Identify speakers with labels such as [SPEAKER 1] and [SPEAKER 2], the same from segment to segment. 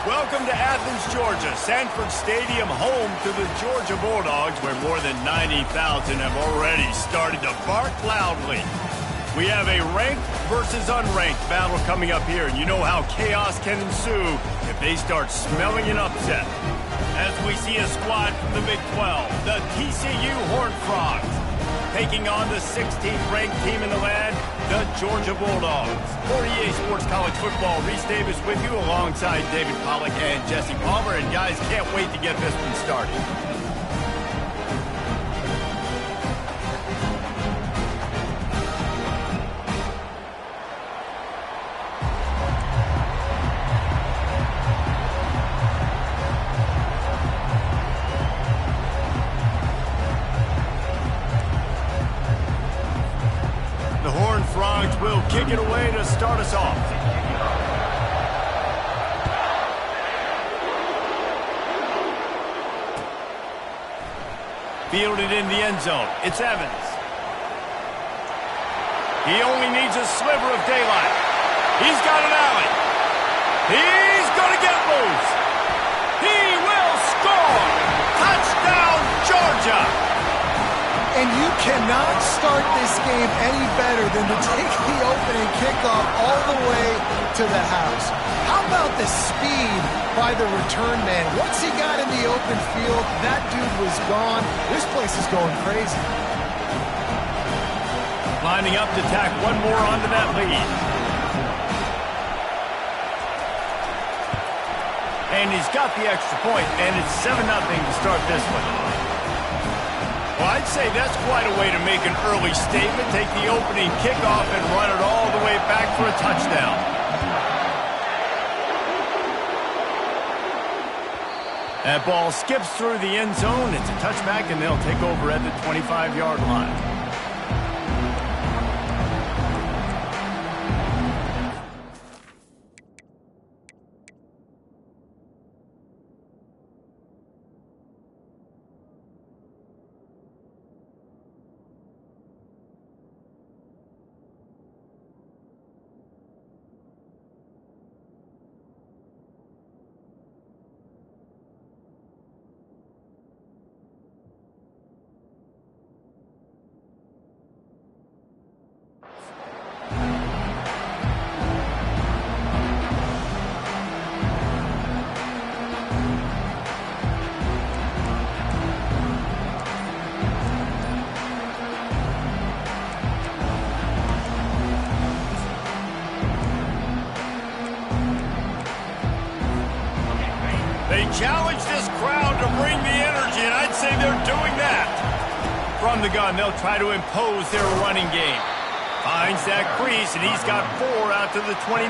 [SPEAKER 1] Welcome to Athens, Georgia, Sanford Stadium, home to the Georgia Bulldogs, where more than 90,000 have already started to bark loudly. We have a ranked versus unranked battle coming up here, and you know how chaos can ensue if they start smelling an upset. As we see a squad from the Big 12, the TCU Horned Frogs, taking on the 16th ranked team in the land, the Georgia Bulldogs. For EA Sports College Football, Reese Davis with you alongside David Pollack and Jesse Palmer. And guys, can't wait to get this one started. Will kick it away to start us off. Fielded in the end zone. It's Evans. He only needs a sliver of daylight. He's got an alley. He's going to get loose. He will score. Touchdown, Georgia.
[SPEAKER 2] And you cannot start this game any better than to take the opening kickoff all the way to the house. How about the speed by the return man? Once he got in the open field, that dude was gone. This place is going crazy.
[SPEAKER 1] Lining up to tack one more onto that lead. And he's got the extra point, and it's 7-0 to start this one. Well, I'd say that's quite a way to make an early statement. Take the opening kickoff and run it all the way back for a touchdown. That ball skips through the end zone. It's a touchback, and they'll take over at the 25-yard line. They challenge this crowd to bring the energy, and I'd say they're doing that. From the gun, they'll try to impose their running game. Finds that crease, and he's got 4 out to the 29.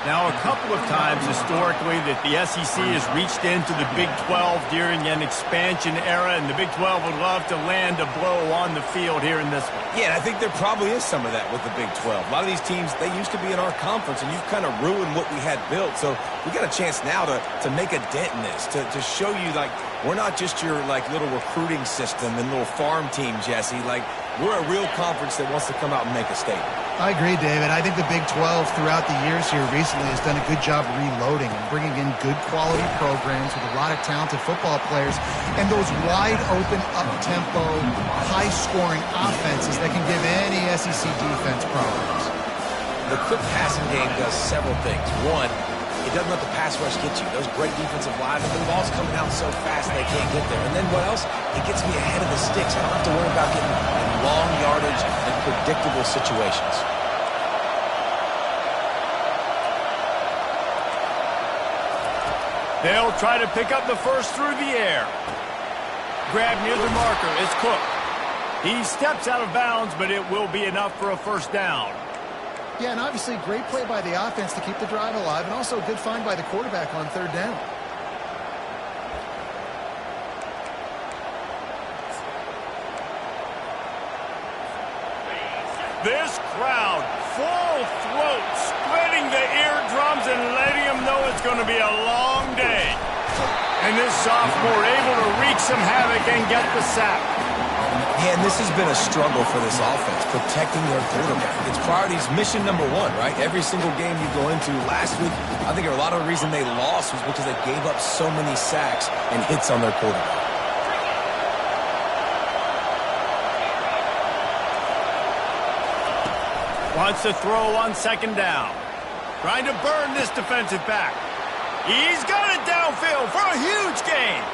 [SPEAKER 1] Now, a couple of times historically that the SEC has reached into the Big 12 during an expansion era, and the Big 12 would love to land a blow on the field here in this one.
[SPEAKER 3] Yeah, and I think there probably is some of that with the Big 12. A lot of these teams, they used to be in our conference, and you've kind of ruined what we had built. So we got a chance now to make a dent in this, to show you, like, we're not just your, like, little recruiting system and little farm team, Jesse. Like, we're a real conference that wants to come out and make a statement.
[SPEAKER 2] I agree, David. I think the Big 12 throughout the years here recently has done a good job reloading and bringing in good quality programs with a lot of talented football players and those wide open, up-tempo, high-scoring offenses that can give any SEC defense problems.
[SPEAKER 3] The quick passing game does several things. One, it doesn't let the pass rush get you. Those great defensive linemen, the ball's coming out so fast they can't get there. And then what else? It gets me ahead of the sticks. I don't have to worry about getting in long yardage and predictable situations.
[SPEAKER 1] They'll try to pick up the first through the air. Grab near the marker is Cook. He steps out of bounds, but it will be enough for a first down.
[SPEAKER 2] Yeah, and obviously great play by the offense to keep the drive alive, and also a good find by the quarterback on third down.
[SPEAKER 1] This crowd, full throat, splitting the eardrums and letting them know it's going to be a long day. And this sophomore able to wreak some havoc and get the sack.
[SPEAKER 3] Yeah, and this has been a struggle for this offense, protecting their quarterback. It's priorities mission number one, right? Every single game you go into last week, I think a lot of the reason they lost was because they gave up so many sacks and hits on their quarterback.
[SPEAKER 1] Wants to throw on second down. Trying to burn this defensive back. He's got it downfield for a huge gain.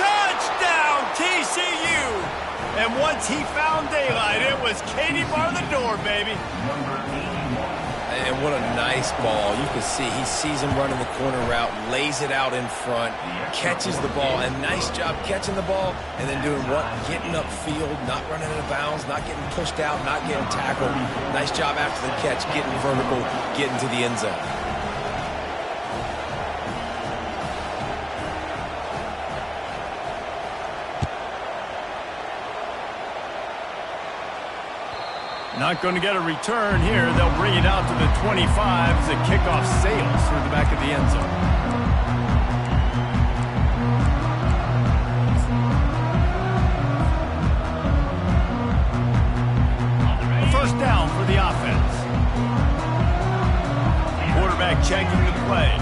[SPEAKER 1] Touchdown, TCU! And once he found daylight, it was Katie bar the door, baby.
[SPEAKER 3] And what a nice ball. You can see he sees him running the corner route, lays it out in front, catches the ball, and nice job catching the ball, and then doing what? Getting upfield, not running out of bounds, not getting pushed out, not getting tackled. Nice job after the catch, getting vertical, getting to the end zone.
[SPEAKER 1] Not going to get a return here. They'll bring it out to the 25 as the kickoff sails through the back of the end zone. First down for the offense. Quarterback checking the play.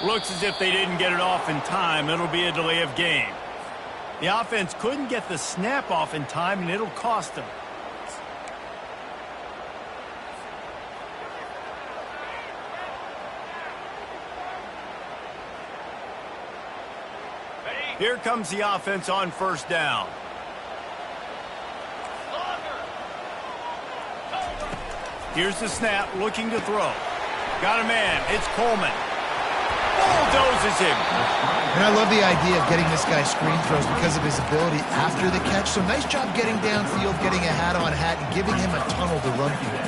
[SPEAKER 1] Looks as if they didn't get it off in time. It'll be a delay of game. The offense couldn't get the snap off in time, and it'll cost them. Here comes the offense on first down. Here's the snap, looking to throw. Got a man. It's Coleman. Bulldozes him.
[SPEAKER 2] And I love the idea of getting this guy screen throws because of his ability after the catch. So nice job getting downfield, getting a hat-on-hat, and giving him a tunnel to run through.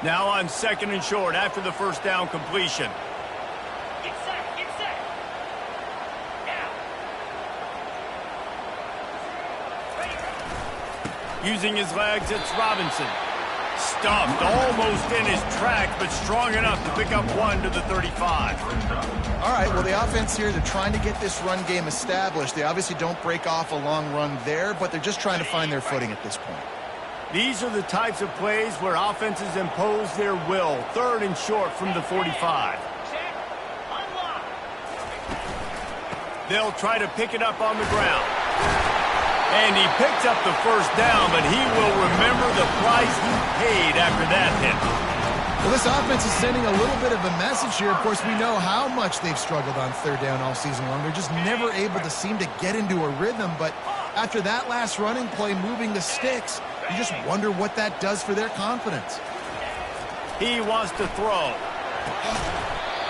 [SPEAKER 1] Now on second and short after the first down completion.
[SPEAKER 4] Get set, get set. Now.
[SPEAKER 1] Using his legs, it's Robinson. Stuffed almost in his tracks, but strong enough to pick up one to the 35.
[SPEAKER 2] All right, well, the offense here, they're trying to get this run game established. They obviously don't break off a long run there, but they're just trying to find their footing at this point.
[SPEAKER 1] These are the types of plays where offenses impose their will. Third and short from the 45. They'll try to pick it up on the ground. And he picks up the first down, but he will remember the price he paid after that hit.
[SPEAKER 2] Well, this offense is sending a little bit of a message here. Of course, we know how much they've struggled on third down all season long. They're just never able to seem to get into a rhythm. But after that last running play, moving the sticks, you just wonder what that does for their confidence.
[SPEAKER 1] He wants to throw.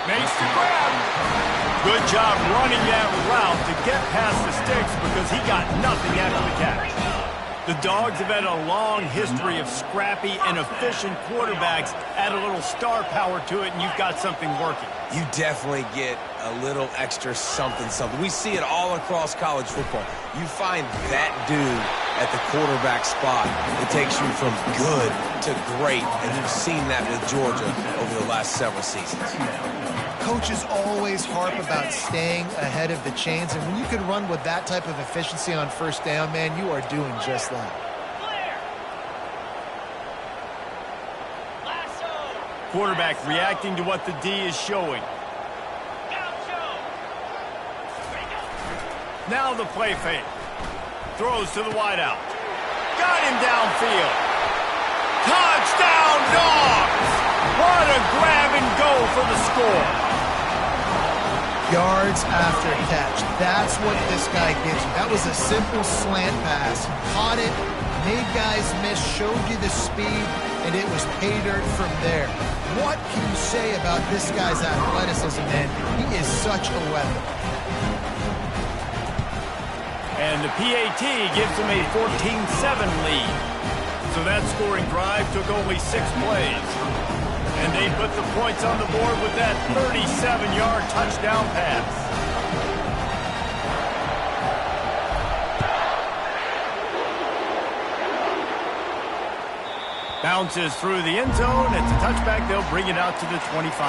[SPEAKER 1] Makes the grab. Good job running that route to get past the sticks because he got nothing after the catch. The Dogs have had a long history of scrappy and efficient quarterbacks. Add a little star power to it, and you've got something working.
[SPEAKER 3] You definitely get a little extra something. We see it all across college football. You find that dude at the quarterback spot. It takes you from good to great, and you've seen that with Georgia over the last several seasons.
[SPEAKER 2] Coaches always harp about staying ahead of the chains, and when you can run with that type of efficiency on first down, man, you are doing just that.
[SPEAKER 1] Quarterback reacting to what the D is showing. Now the play fake. Throws to the wideout. Got him downfield. Touchdown, Dogs! What a grab and go for the score.
[SPEAKER 2] Yards after catch. That's what this guy gives you. That was a simple slant pass. Caught it, made guys miss, showed you the speed, and it was pay dirt from there. What can you say about this guy's athleticism, man? He is such a weapon.
[SPEAKER 1] And the PAT gives him a 14-7 lead. So that scoring drive took only 6 plays. And they put the points on the board with that 37-yard touchdown pass. Bounces through the end zone. It's a touchback. They'll bring it out to the 25.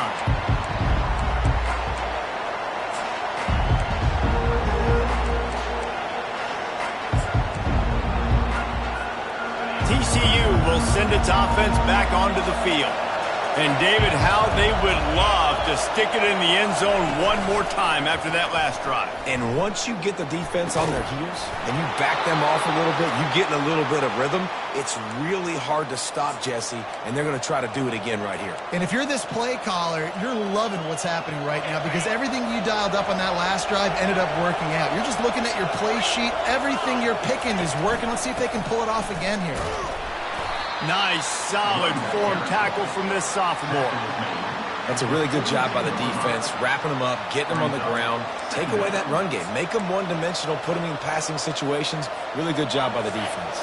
[SPEAKER 1] TCU will send its offense back onto the field. And, David, how they would love to stick it in the end zone one more time after that last drive.
[SPEAKER 3] And once you get the defense on their heels and you back them off a little bit, you get in a little bit of rhythm, it's really hard to stop, Jesse, and they're going to try to do it again right here.
[SPEAKER 2] And if you're this play caller, you're loving what's happening right now because everything you dialed up on that last drive ended up working out. You're just looking at your play sheet. Everything you're picking is working. Let's see if they can pull it off again here.
[SPEAKER 1] Nice, solid form tackle from this sophomore.
[SPEAKER 3] That's a really good job by the defense, wrapping them up, getting them on the ground, take away that run game, make them one-dimensional, put them in passing situations. Really good job by the defense.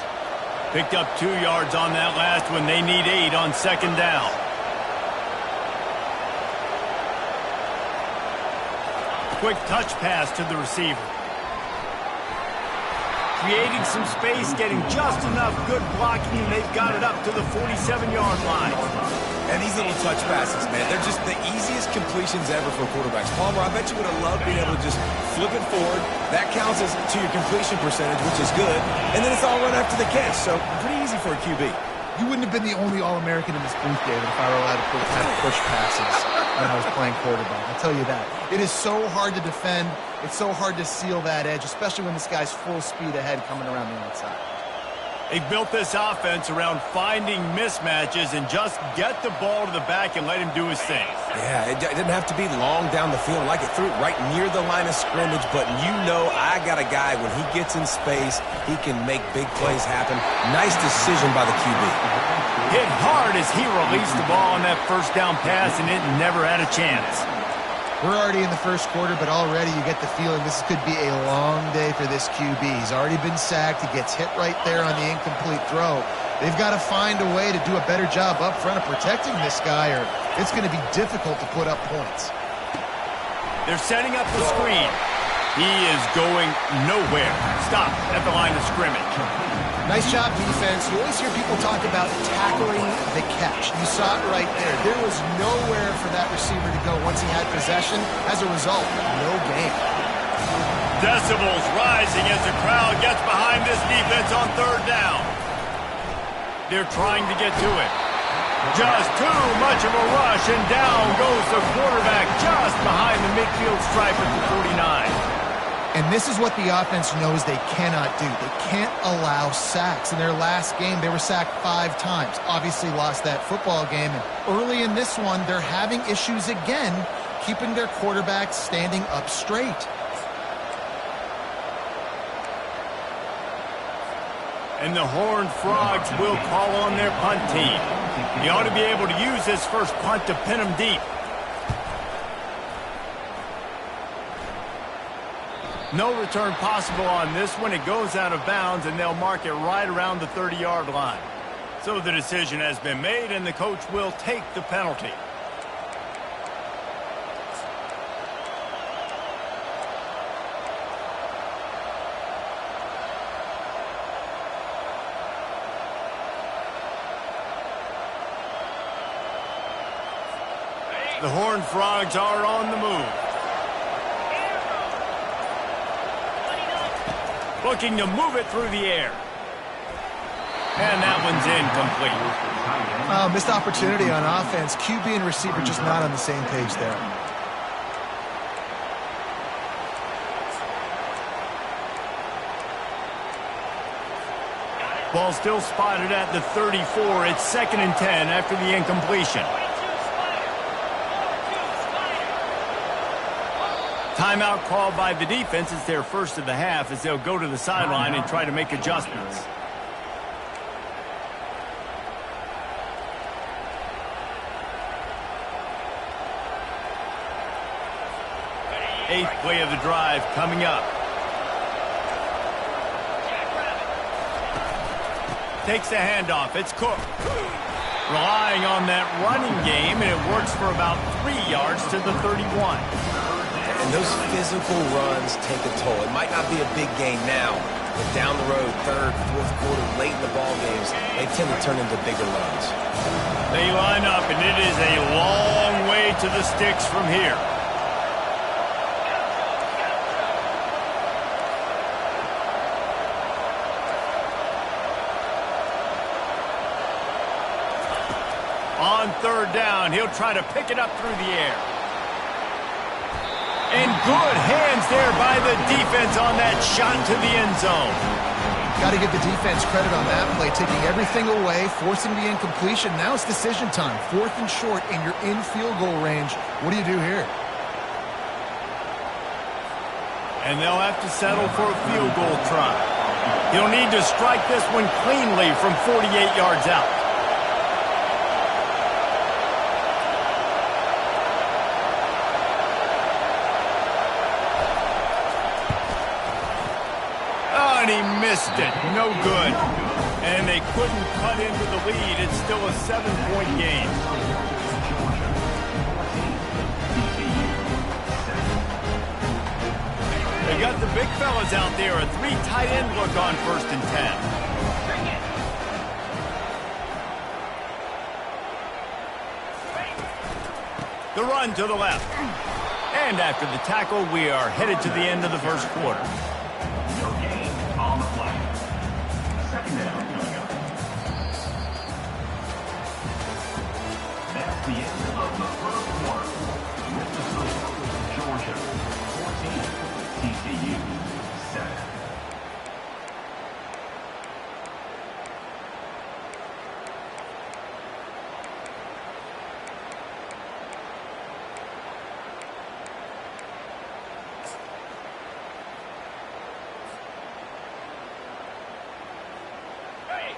[SPEAKER 1] Picked up 2 yards on that last one. They need 8 on second down. Quick touch pass to the receiver. Creating some space, getting just enough good blocking, and they've got it up to the 47-yard line.
[SPEAKER 3] And these little touch passes, man, they're just the easiest completions ever for quarterbacks. Palmer, I bet you would have loved being able to just flip it forward. That counts as to your completion percentage, which is good. And then it's all run after the catch, so pretty easy for a QB.
[SPEAKER 2] You wouldn't have been the only All-American in this booth, David, if I were allowed to have push passes when I was playing quarterback. I'll tell you that. It is so hard to defend. It's so hard to seal that edge, especially when this guy's full speed ahead coming around the outside.
[SPEAKER 1] They built this offense around finding mismatches and just get the ball to the back and let him do his thing.
[SPEAKER 3] Yeah, it didn't have to be long down the field. Like it threw it right near the line of scrimmage, but you know I got a guy, when he gets in space, he can make big plays happen. Nice decision by the QB.
[SPEAKER 1] Hit hard as he released the ball on that first down pass, and it never had a chance.
[SPEAKER 2] We're already in the first quarter, but already you get the feeling this could be a long day for this QB. He's already been sacked. He gets hit right there on the incomplete throw. They've got to find a way to do a better job up front of protecting this guy, or it's going to be difficult to put up points.
[SPEAKER 1] They're setting up the screen. He is going nowhere. Stop at the line of scrimmage.
[SPEAKER 2] Nice job, defense. You always hear people talk about tackling the catch. You saw it right there. There was nowhere for that receiver to go once he had possession. As a result, no gain.
[SPEAKER 1] Decibels rising as the crowd gets behind this defense on third down. They're trying to get to it. Just too much of a rush, and down goes the quarterback just behind the midfield stripe at the 49.
[SPEAKER 2] And this is what the offense knows they cannot do. They can't allow sacks. In their last game, they were sacked 5 times. Obviously lost that football game. And early in this one, they're having issues again, keeping their quarterback standing up straight.
[SPEAKER 1] And the Horned Frogs will call on their punt team. They ought to be able to use this first punt to pin them deep. No return possible on this one. It goes out of bounds, and they'll mark it right around the 30-yard line. So the decision has been made, and the coach will take the penalty. The Horned Frogs are on the move. Looking to move it through the air. And that one's incomplete.
[SPEAKER 2] Missed opportunity on offense. QB and receiver just not on the same page there.
[SPEAKER 1] Ball still spotted at the 34. It's 2nd and 10 after the incompletion. Timeout called by the defense. It's their first of the half as they'll go to the sideline and try to make adjustments. Eighth play of the drive coming up. Takes the handoff. It's Cook. Relying on that running game, and it works for about 3 yards to the 31.
[SPEAKER 3] And those physical runs take a toll. It might not be a big gain now, But down the road, third, fourth quarter, late in the ball games, they tend to turn into bigger runs.
[SPEAKER 1] They line up, and it is a long way to the sticks from here. On third down, he'll try to pick it up through the air. And good hands there by the defense on that shot to the end zone.
[SPEAKER 2] Got to give the defense credit on that play, taking everything away, forcing the incompletion. Now it's decision time. 4th and short, and you're in field goal range. What do you do here?
[SPEAKER 1] And they'll have to settle for a field goal try. He'll need to strike this one cleanly from 48 yards out. And he missed it. No good. And they couldn't cut into the lead. It's still a 7-point game. They got the big fellas out there. A 3 tight end look on 1st and 10. The run to the left. And after the tackle, we are headed to the end of the first quarter.
[SPEAKER 5] The end of the first quarter. Mississippi, Georgia, 14, TCU, 7.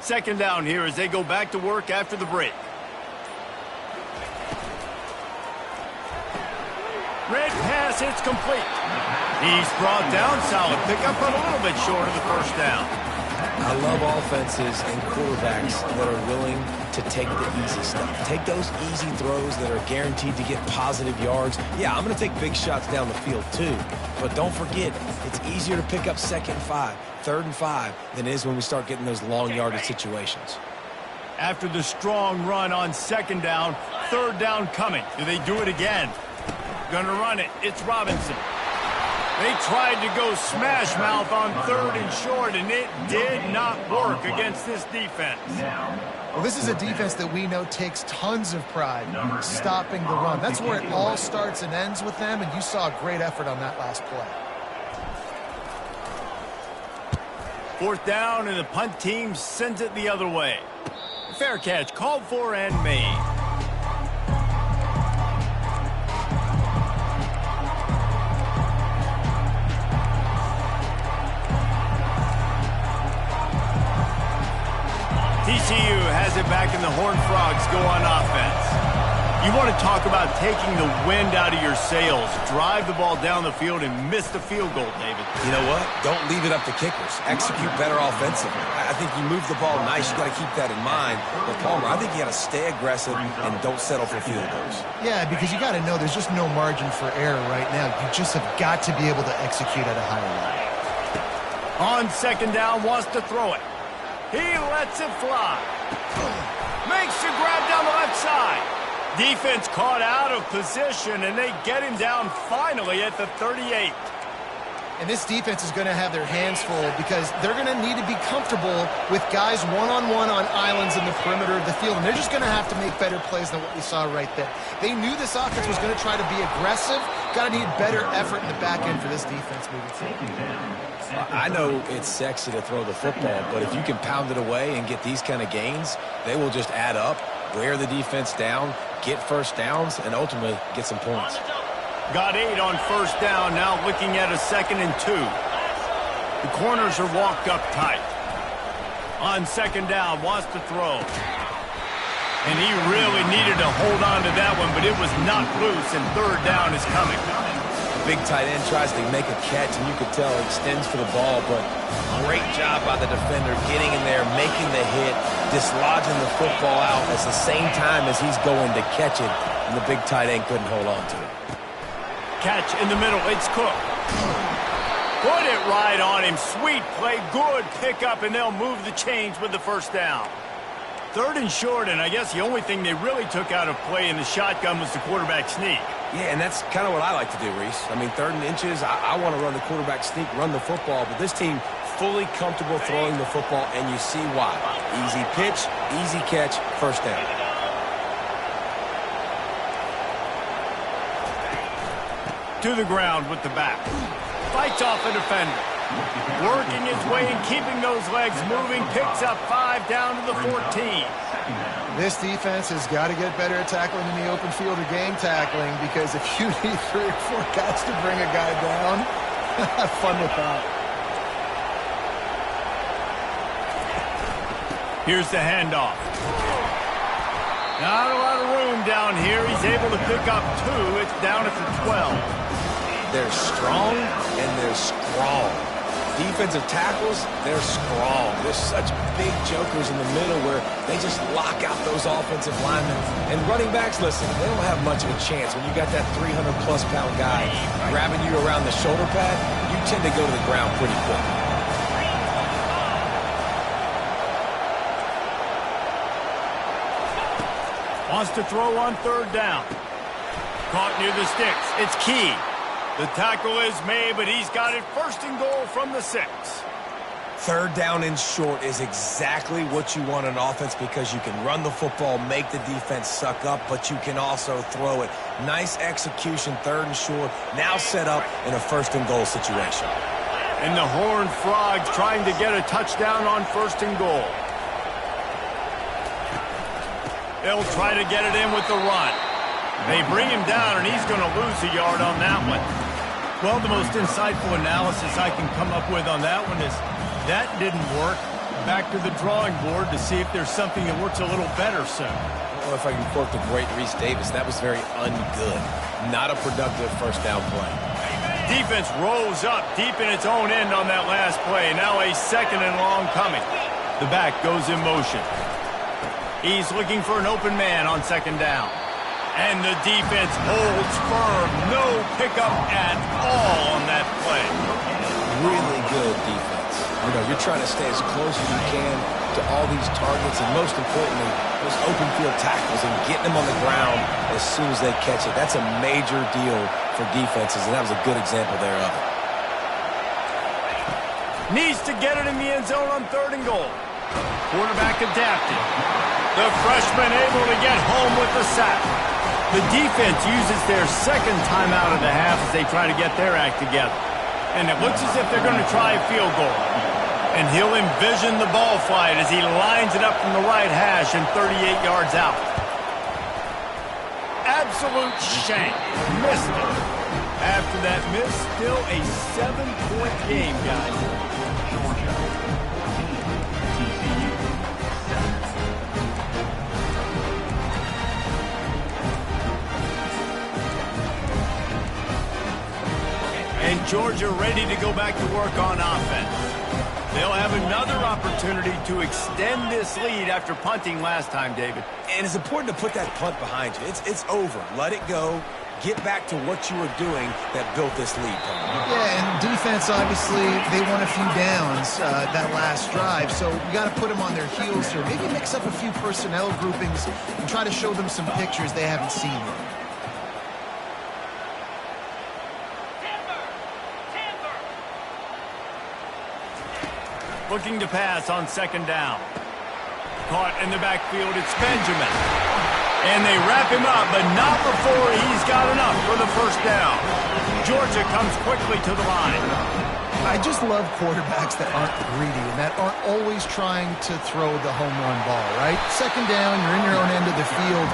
[SPEAKER 1] Second down here as they go back to work after the break. Red pass, it's complete. He's brought down, solid pickup, but a little bit short of the first down.
[SPEAKER 3] I love offenses and quarterbacks that are willing to take the easy stuff. Take those easy throws that are guaranteed to get positive yards. Yeah, I'm going to take big shots down the field too. But don't forget, it's easier to pick up 2nd and 5, 3rd and 5 than it is when we start getting those long yardage situations.
[SPEAKER 1] After the strong run on 2nd down, 3rd down coming. Do they do it again? Gonna run it. It's Robinson. They tried to go smash mouth on 3rd and short, and it did not work against this defense.
[SPEAKER 2] Well, this is a defense that we know takes tons of pride stopping the run. That's where it all starts and ends with them, and you saw a great effort on that last play.
[SPEAKER 1] 4th down, and the punt team sends it the other way. Fair catch called for and made. TCU has it back and the Horned Frogs go on offense. You want to talk about taking the wind out of your sails. Drive the ball down the field and miss the field goal, David.
[SPEAKER 3] You know what? Don't leave it up to kickers. Execute better offensively. I think you move the ball nice. You got to keep that in mind. But Palmer, I think you got to stay aggressive and don't settle for field goals.
[SPEAKER 2] Yeah, because you got to know there's just no margin for error right now. You just have got to be able to execute at a higher level.
[SPEAKER 1] On 2nd down, wants to throw it. He lets it fly. Makes the grab down the left side. Defense caught out of position, and they get him down finally at the 38.
[SPEAKER 2] And this defense is going to have their hands full because they're going to need to be comfortable with guys one-on-one on islands in the perimeter of the field. And they're just going to have to make better plays than what we saw right there. They knew this offense was going to try to be aggressive. Got to need better effort in the back end for this defense moving forward.
[SPEAKER 3] I know it's sexy to throw the football, but if you can pound it away and get these kind of gains, they will just add up, wear the defense down, get first downs, and ultimately get some points.
[SPEAKER 1] Got 8 on 1st down, now looking at a 2nd and 2. The corners are walked up tight. On 2nd down, wants to throw. And he really needed to hold on to that one, but it was knocked loose, and 3rd down is coming.
[SPEAKER 3] Big tight end tries to make a catch, and you could tell he extends for the ball, but great job by the defender getting in there, making the hit, dislodging the football out at the same time as he's going to catch it, and the big tight end couldn't hold on to it.
[SPEAKER 1] Catch in the middle, it's Cook. Put it right on him. Sweet play. Good pickup, and they'll move the chains with the first down. 3rd and short, and I guess the only thing they really took out of play in the shotgun was the quarterback sneak.
[SPEAKER 3] Yeah, and that's kind of what I like to do, Reese. I mean, 3rd and inches, I want to run the quarterback sneak, run the football, but this team fully comfortable throwing the football, and you see why. Easy pitch, easy catch, first down.
[SPEAKER 1] To the ground with the back. Fights off a defender. Working his way and keeping those legs moving. Picks up 5 down to the 14.
[SPEAKER 2] This defense has got to get better at tackling in the open field or game tackling, because if you need 3 or 4 guys to bring a guy down, have fun with that.
[SPEAKER 1] Here's the handoff. Not a lot of room down here. He's able to pick up 2. It's down at the 12.
[SPEAKER 3] They're strong and they're strong. Defensive tackles, they're strong. There's such big jokers in the middle where they just lock out those offensive linemen. And running backs, listen, they don't have much of a chance. When you got that 300-plus pound guy grabbing you around the shoulder pad, you tend to go to the ground pretty quick.
[SPEAKER 1] Wants to throw on 3rd down. Caught near the sticks. It's Key. The tackle is made, but he's got it 1st and goal from the 6.
[SPEAKER 3] 3rd down and short is exactly what you want on offense, because you can run the football, make the defense suck up, but you can also throw it. Nice execution, 3rd and short, now set up in a 1st and goal situation.
[SPEAKER 1] And the Horned Frogs trying to get a touchdown on 1st and goal. They'll try to get it in with the run. They bring him down, and he's going to lose a yard on that one. Well, the most insightful analysis I can come up with on that one is that didn't work. Back to the drawing board to see if there's something that works a little better soon.
[SPEAKER 3] Well, if I can quote the great Reese Davis, that was very ungood. Not a productive 1st down play.
[SPEAKER 1] Defense rolls up deep in its own end on that last play. Now a 2nd and long coming. The back goes in motion. He's looking for an open man on 2nd down. And the defense holds firm. No pickup at all on that play.
[SPEAKER 3] Really good defense. You know, you're trying to stay as close as you can to all these targets, and most importantly, those open field tackles, and getting them on the ground as soon as they catch it. That's a major deal for defenses, and that was a good example there of it.
[SPEAKER 1] Needs to get it in the end zone on 3rd and goal. Quarterback adapted. The freshman able to get home with the sack. The defense uses their 2nd timeout of the half as they try to get their act together. And it looks as if they're going to try a field goal. And he'll envision the ball flight as he lines it up from the right hash and 38 yards out. Absolute shank. Missed it. After that miss, still a 7-point game, guys.
[SPEAKER 5] Georgia 14, TCU 7.
[SPEAKER 1] And Georgia ready to go back to work on offense. They'll have another opportunity to extend this lead after punting last time, David.
[SPEAKER 3] And it's important to put that punt behind you. It's over. Let it go. Get back to what you were doing that built this lead.
[SPEAKER 2] Yeah, and defense, obviously, they won a few downs that last drive, so you got to put them on their heels here. Maybe mix up a few personnel groupings and try to show them some pictures they haven't seen yet.
[SPEAKER 1] Looking to pass on 2nd down. Caught in the backfield, it's Benjamin. And they wrap him up, but not before he's got enough for the 1st down. Georgia comes quickly to the line.
[SPEAKER 2] I just love quarterbacks that aren't greedy and that aren't always trying to throw the home run ball, right? 2nd down, you're in your own end of the field.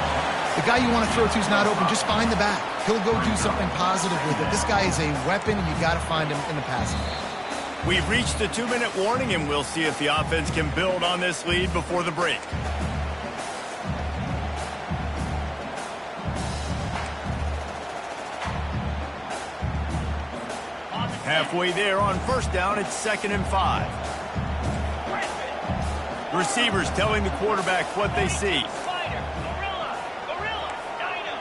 [SPEAKER 2] The guy you want to throw to is not open. Just find the back. He'll go do something positive with it. This guy is a weapon, and you got to find him in the passing game.
[SPEAKER 1] We've reached the 2-minute warning, and we'll see if the offense can build on this lead before the break. Halfway there on 1st down, it's 2nd and 5. Receivers telling the quarterback what they see.
[SPEAKER 4] Spider, gorilla, dino.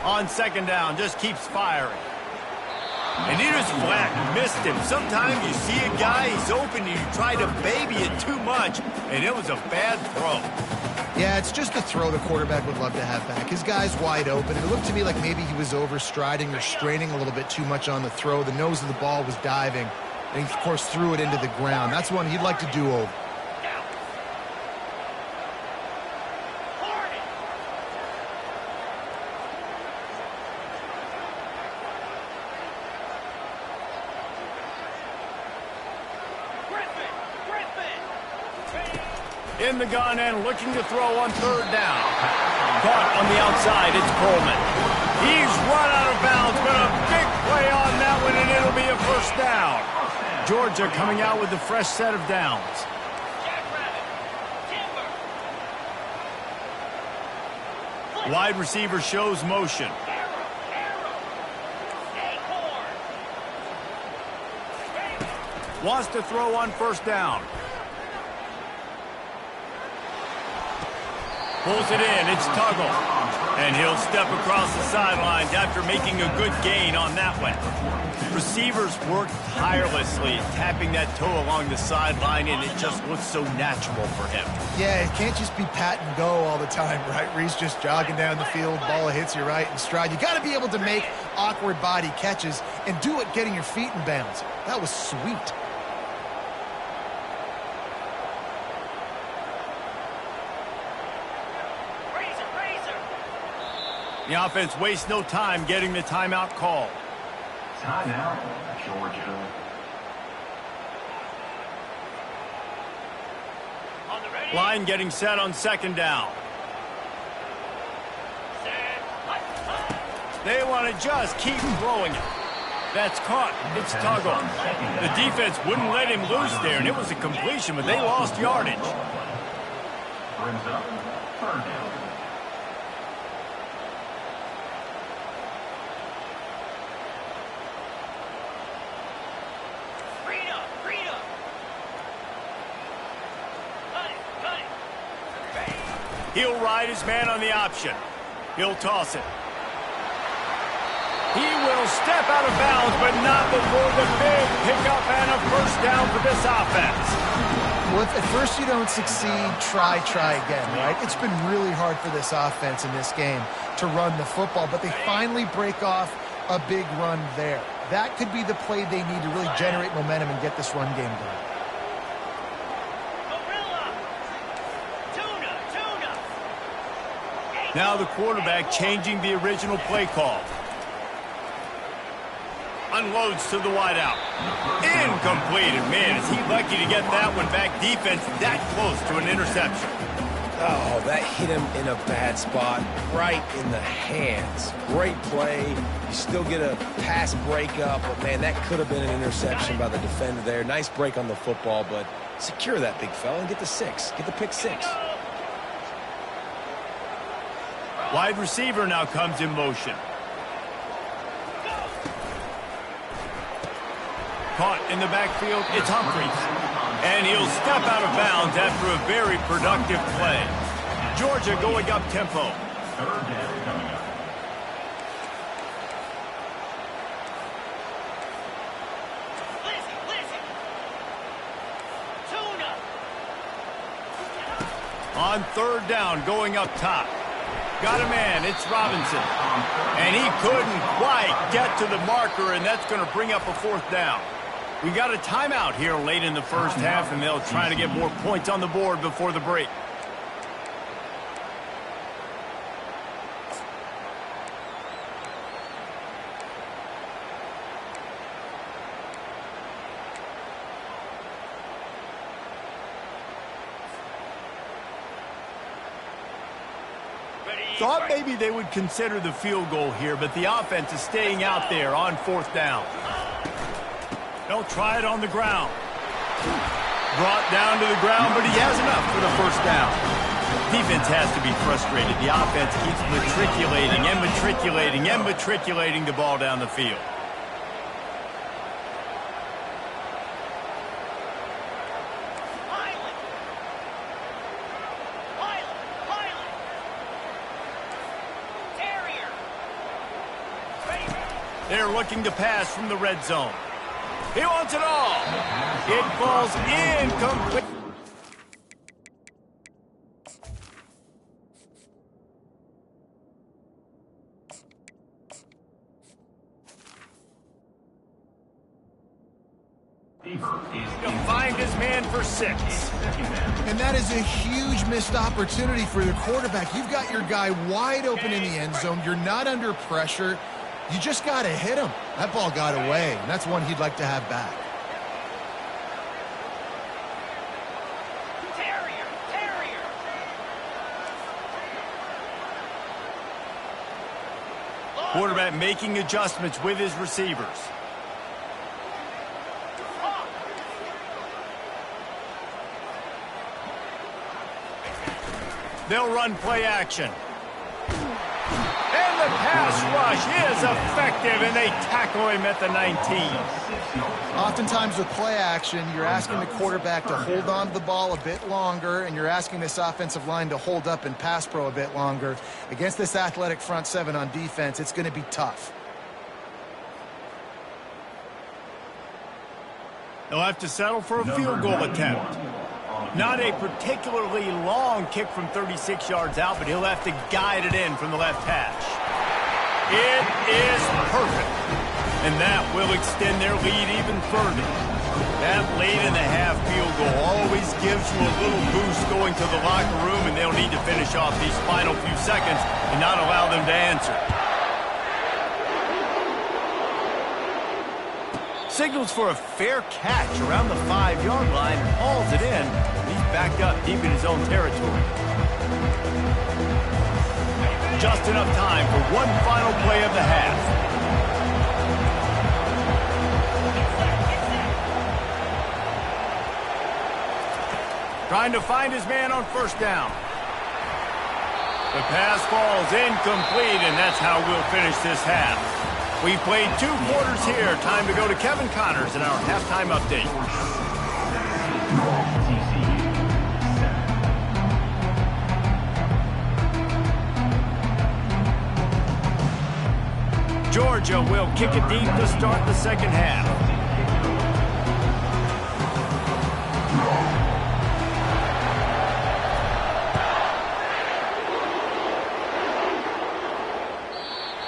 [SPEAKER 1] On 2nd down, just keeps firing. And he just flat missed him. Sometimes you see a guy, he's open, and you try to baby it too much, and it was a bad throw.
[SPEAKER 2] Yeah, it's just a throw the quarterback would love to have back. His guy's wide open. It looked to me like maybe he was overstriding or straining a little bit too much on the throw. The nose of the ball was diving, and he, of course, threw it into the ground. That's one he'd like to do over.
[SPEAKER 1] In the gun and looking to throw on third down. Caught on the outside, it's Coleman. He's run out of bounds, but a big play on that one, and it'll be a first down. Georgia coming out with a fresh set of downs. Wide receiver shows motion. Wants to throw on first down. Pulls it in, it's Tuggle. And he'll step across the sidelines after making a good gain on that one. Receivers work tirelessly, tapping that toe along the sideline, and it just looks so natural for him.
[SPEAKER 2] Yeah, it can't just be pat and go all the time, right? Reese just jogging down the field, ball hits you right in stride. You got to be able to make awkward body catches and do it getting your feet in bounds. That was sweet.
[SPEAKER 1] The offense wastes no time getting the timeout call.
[SPEAKER 5] Timeout, Georgia.
[SPEAKER 1] Line getting set on second down. They want to just keep throwing it. That's caught. It's Tuggle. The defense wouldn't let him loose there, and it was a completion, but they lost yardage.
[SPEAKER 5] Brings up third down.
[SPEAKER 1] He'll ride his man on the option. He'll toss it. He will step out of bounds, but not before the big pickup and a first down for this offense.
[SPEAKER 2] Well, if at first you don't succeed, try again, right? It's been really hard for this offense in this game to run the football, but they finally break off a big run there. That could be the play they need to really generate momentum and get this run game done.
[SPEAKER 1] Now the quarterback changing the original play call. Unloads to the wideout. Incomplete. And man, is he lucky to get that one back. Defense that close to an interception.
[SPEAKER 3] Oh, that hit him in a bad spot, right in the hands. Great play. You still get a pass breakup, but man, that could have been an interception by the defender there. Nice break on the football, but secure that big fella and get the six. Get the pick six.
[SPEAKER 1] Wide receiver now comes in motion. Caught in the backfield, it's Humphries. And he'll step out of bounds after a very productive play. Georgia going up tempo.
[SPEAKER 5] Third down coming up.
[SPEAKER 1] On third down, going up top. Got a man, it's Robinson. And he couldn't quite get to the marker, and that's going to bring up a fourth down. We got a timeout here late in the first half, and they'll try to get more points on the board before the break. Thought maybe they would consider the field goal here, but the offense is staying out there on fourth down. They'll try it on the ground. Brought down to the ground, but he has enough for the first down. Defense has to be frustrated. The offense keeps matriculating and matriculating and matriculating the ball down the field. They're looking to pass from the red zone. He wants it all. It falls incomplete. He'll find his man for 6.
[SPEAKER 2] And that is a huge missed opportunity for the quarterback. You've got your guy wide open in the end zone. You're not under pressure. You just got to hit him. That ball got away, and that's one he'd like to have back.
[SPEAKER 4] Terrier.
[SPEAKER 1] Quarterback making adjustments with his receivers. They'll run play action. And the pass rush is effective, and they tackle him at the 19.
[SPEAKER 2] Oftentimes with play action, you're asking the quarterback to hold on to the ball a bit longer, and you're asking this offensive line to hold up in pass pro a bit longer. Against this athletic front seven on defense, it's going to be tough.
[SPEAKER 1] They'll have to settle for a field goal attempt. Not a particularly long kick from 36 yards out, but he'll have to guide it in from the left hash. It is perfect. And that will extend their lead even further. That late-in-the-half field goal always gives you a little boost going to the locker room, and they'll need to finish off these final few seconds and not allow them to answer. Signals for a fair catch around the 5-yard line and hauls it in. He's backed up deep in his own territory. Just enough time for one final play of the half. Trying to find his man on first down. The pass falls incomplete, and that's how we'll finish this half. We played 2 quarters here. Time to go to Kevin Connors in our halftime update. Georgia will kick it deep to start the second half.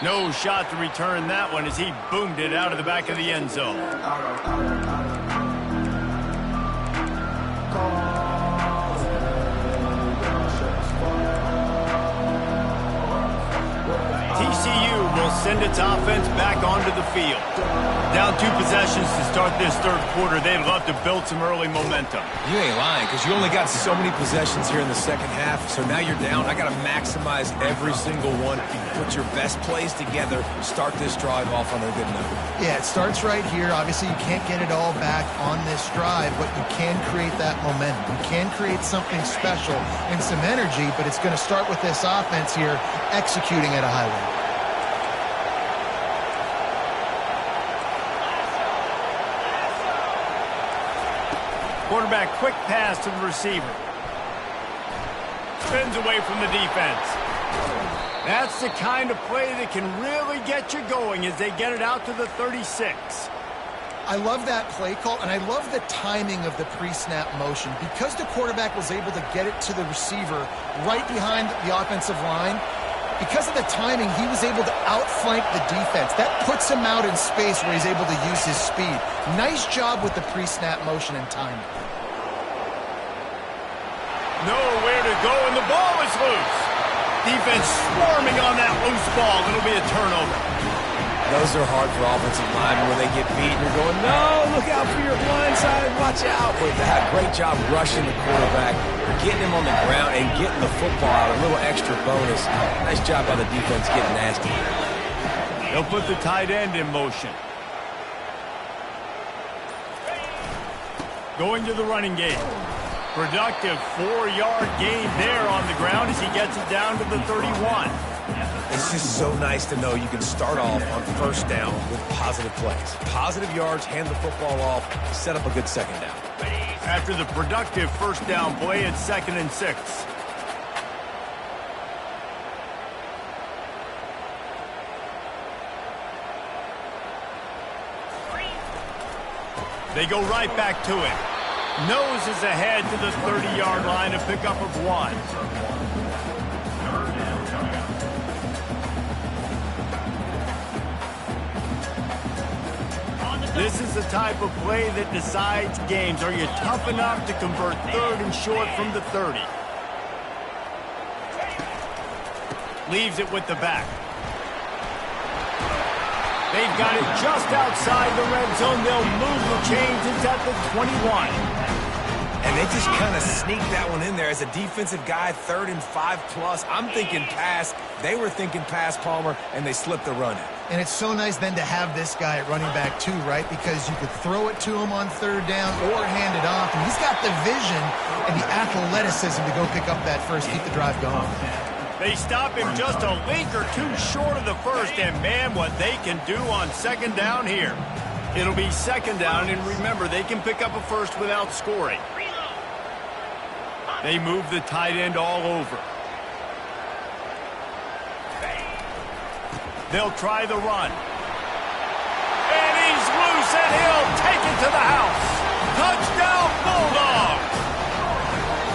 [SPEAKER 1] No shot to return that one as he boomed it out of the back of the end zone. TCU will send its offense back onto the field. Down 2 possessions to start this third quarter. They'd love to build some early momentum.
[SPEAKER 3] You ain't lying, because you only got so many possessions here in the second half, so now you're down. I got to maximize every single one. Put your best plays together. Start this drive off on a good note.
[SPEAKER 2] Yeah, it starts right here. Obviously, you can't get it all back on this drive, but you can create that momentum. You can create something special and some energy, but it's going to start with this offense here executing at a high level.
[SPEAKER 1] Quarterback quick pass to the receiver. Spins away from the defense. That's the kind of play that can really get you going as they get it out to the 36.
[SPEAKER 2] I love that play call, and I love the timing of the pre-snap motion. Because the quarterback was able to get it to the receiver right behind the offensive line, because of the timing, he was able to outflank the defense. That puts him out in space where he's able to use his speed. Nice job with the pre-snap motion and timing.
[SPEAKER 1] Nowhere to go, and the ball is loose. Defense swarming on that loose ball. It'll be a turnover.
[SPEAKER 3] Those are hard for offensive linemen when they get beat. You're going, no, look out for your blind side. Watch out. But that great job rushing the quarterback, getting him on the ground, and getting the football out. A little extra bonus. Nice job by the defense getting nasty.
[SPEAKER 1] They'll put the tight end in motion. Going to the running game. Productive 4-yard gain there on the ground as he gets it down to the 31.
[SPEAKER 3] It's just so nice to know you can start off on first down with positive plays. Positive yards, hand the football off, set up a good second down.
[SPEAKER 1] After the productive first down play, it's 2nd and 6. They go right back to it. Noses ahead to the 30-yard line, a pickup of 1.
[SPEAKER 5] Third down coming up.
[SPEAKER 1] This is the type of play that decides games. Are you tough enough to convert 3rd and short from the 30? Leaves it with the back. They've got it just outside the red zone. They'll move the chains. It's at the 21.
[SPEAKER 3] And they just kind of sneaked that one in there. As a defensive guy, 3rd and 5+. I'm thinking pass. They were thinking pass, Palmer, and they slipped the run in.
[SPEAKER 2] And it's so nice then to have this guy at running back too, right? Because you could throw it to him on 3rd down or hand it off. And he's got the vision and the athleticism to go pick up that first, keep the drive going.
[SPEAKER 1] They stop him just a link or two short of the first, and man, what they can do on 2nd down here. It'll be 2nd down, and remember, they can pick up a first without scoring. They move the tight end all over. They'll try the run. And he's loose, and he'll take it to the house. Touchdown, Bulldogs!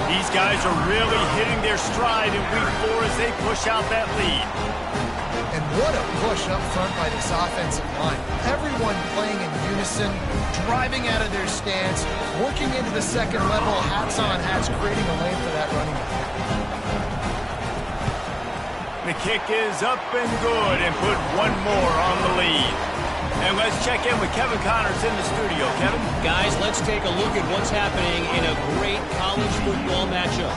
[SPEAKER 1] These guys are really hitting their stride in week 4 as they push out that lead.
[SPEAKER 2] And what a push up front by this offensive line. Everyone playing in unison, driving out of their stance, working into the 2nd level, hats on hats, creating a lane for that running back.
[SPEAKER 1] The kick is up and good and put one more on the lead. And let's check in with Kevin Connors in the studio. Kevin?
[SPEAKER 6] Guys, let's take a look at what's happening in a great college football matchup.